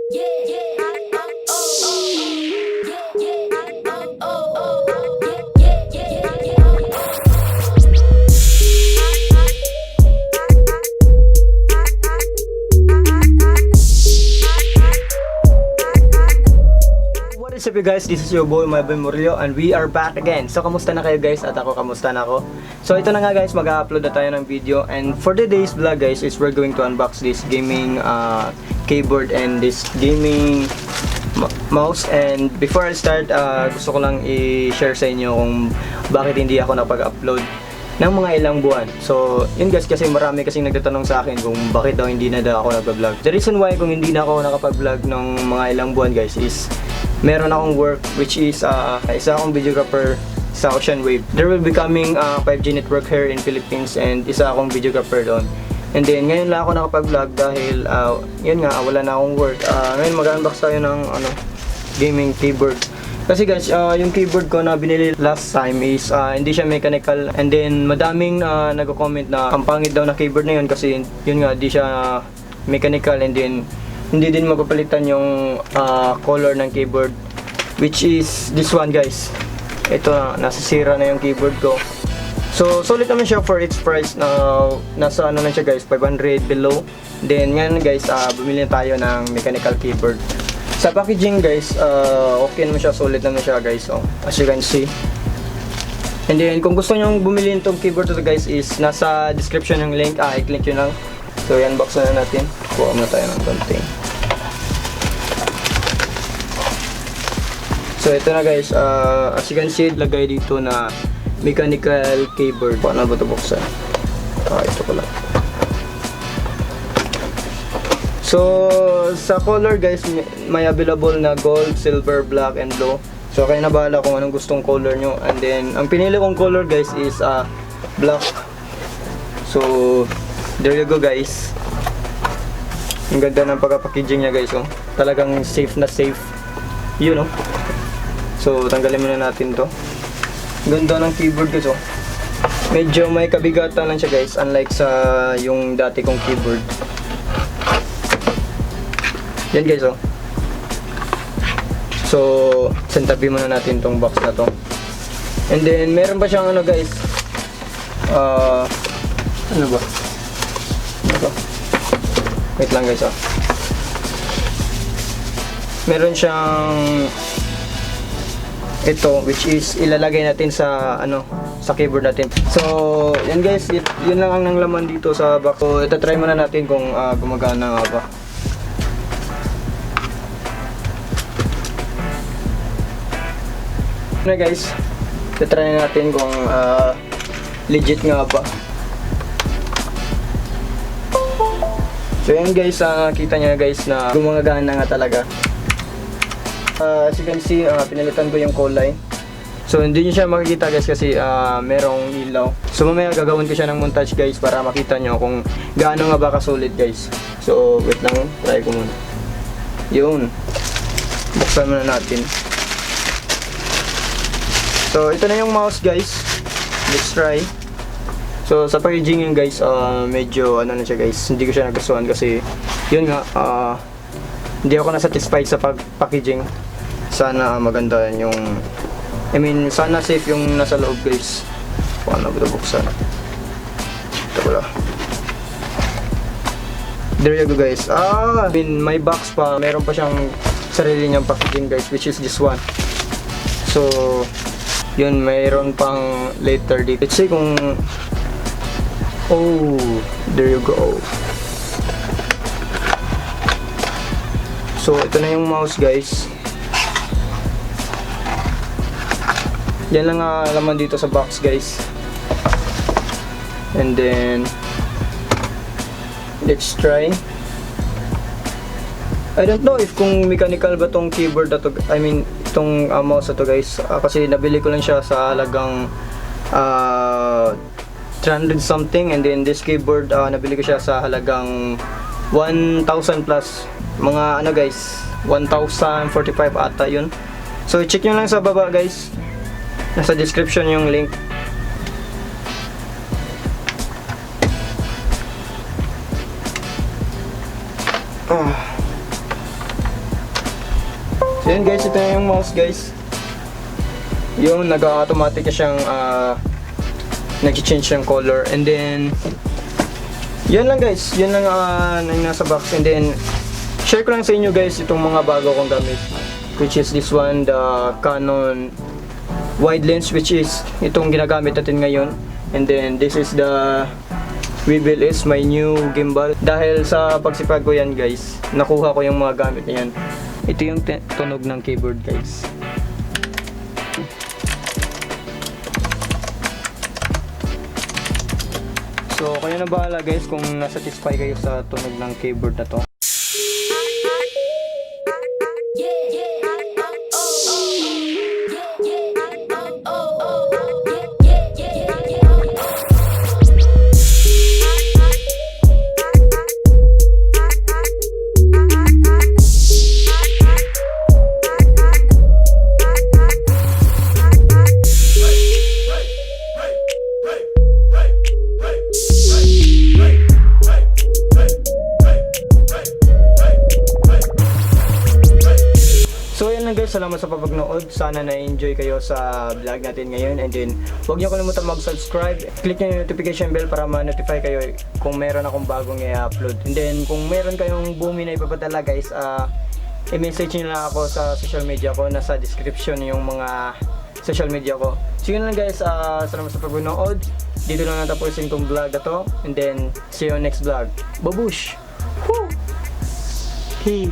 What's up you guys, this is your boy Marvin Murillo and we are back again. So kamusta na kayo guys at ako kamusta na ako. So ito na nga guys, mag-upload na tayo ng video and for today's vlog guys is we're going to unbox this gaming keyboard and this gaming mouse. And before I start, gusto ko lang i-share sa inyo kung bakit hindi ako napag-upload ng mga ilang buwan. So yun guys, kasi marami kasing nagtatanong sa akin kung bakit daw hindi na daw ako nag-vlog. The reason why kung hindi na ako nakapag-vlog ng mga ilang buwan guys is meron akong work which is isa akong videographer sa Ocean Wave. There will be coming 5G network here in Philippines and isa akong videographer doon. And then ngayon lang ako nakapag-vlog dahil yun nga, wala na akong work. Ngayon mag-unbox tayo ng gaming keyboard. Kasi guys, yung keyboard ko na binili last time is hindi siya mechanical. And then madaming nagko-comment na ang pangit daw na keyboard na yun kasi yun nga, hindi siya mechanical. And then hindi din mapapalitan yung color ng keyboard, which is this one guys. Ito na, nasisira na yung keyboard ko. So solid naman siya for its price. Nasa ano lang siya guys, 500 below. Then ngayon guys, bumili na tayo ng mechanical keyboard. Sa packaging guys, okay naman siya, solid naman siya guys, as you can see. And then kung gusto nyo bumili nitong keyboard ito guys is nasa description yung link, i-click nyo lang. So yan, box na natin. Kuha muna tayo ng konting. So ito na guys, as you can see, lagay dito na mechanical keyboard. Paano ba ito buksan? Ito ko lang. So sa color guys, may available na gold, silver, black, and blue. So kayo na bahala kung anong gustong color nyo. And then ang pinili kong color guys is black. So there you go guys. Ang ganda ng pagka-packaging niya guys, talagang safe na safe, you know. So tanggalin muna natin to. Ganda ng keyboard guys, medyo may kabigatan lang siya guys, unlike sa yung dati kong keyboard. Yan guys, so santabi muna natin tong box na to. And then meron pa siyang ano guys, ano ba? Wait lang guys, meron siyang ito which is ilalagay natin sa sa keyboard natin. So yan guys, yun lang ang laman dito sa box. So ito, try muna natin kung gumagana nga ba. Na guys, try natin kung legit nga ba. So yan guys, kita nyo guys na gumagana nga talaga. As you can see, pinalitan ko yung kulay. So hindi nyo siya makikita guys kasi merong ilaw. So mamaya gagawin ko siya ng montage guys para makita nyo kung gaano nga ba kasulit guys. So wait lang, try ko muna. Yun, buksan muna natin. So ito na yung mouse guys. Let's try. So sa packaging yun guys, medyo ano na siya guys, hindi ko siya nagustuhan kasi yun nga, hindi ako na-satisfied sa packaging. Sana maganda yung, sana safe yung nasa loob guys. Paano ba ito buksan? Ito ko lang. There you go guys. May box pa, meron pa siyang sarili niyang packaging guys, which is this one. So yun, mayroon pang later dito. Let's see kung there you go. So ito na yung mouse guys. Yan lang laman dito sa box guys. And then let's try. I don't know if kung mechanical ba tong keyboard na to, itong mouse na to guys, kasi nabili ko lang siya sa halagang 300 something. And then this keyboard, nabili ko siya sa halagang 1,000 plus. Mga ano guys, 1,045 ata yun. So check nyo lang sa baba guys, nasa description yung link. So yun guys, ito na yung mouse guys. Yung nag-automatic siyang nag-change yung color. And then yun lang guys, yun lang yung nasa box. And then share ko lang sa inyo guys itong mga bago kong gamit, which is this one, the Canon wide lens, which is itong ginagamit natin ngayon. And then this is the Weevil is my new gimbal. Dahil sa pagsipag ko yan guys, nakuha ko yung mga gamit na yan. Ito yung tunog ng keyboard guys. So kayo na bahala guys kung nasatisfy kayo sa tunog ng keyboard na to. So yan lang guys, salamat sa papagnood. Sana na-enjoy kayo sa vlog natin ngayon. And then huwag niyo kalimutan mag-subscribe. Click niyo yung notification bell para ma-notify kayo kung meron akong bagong i-upload. And then kung meron kayong bumi na ipapadala guys, i-message niyo lang ako sa social media ko. Nasa description yung mga social media ko. So yun lang guys, salamat sa papagnood. Dito lang natapusin kong vlog na to. And then see you next vlog. Babush! Woo! Hey!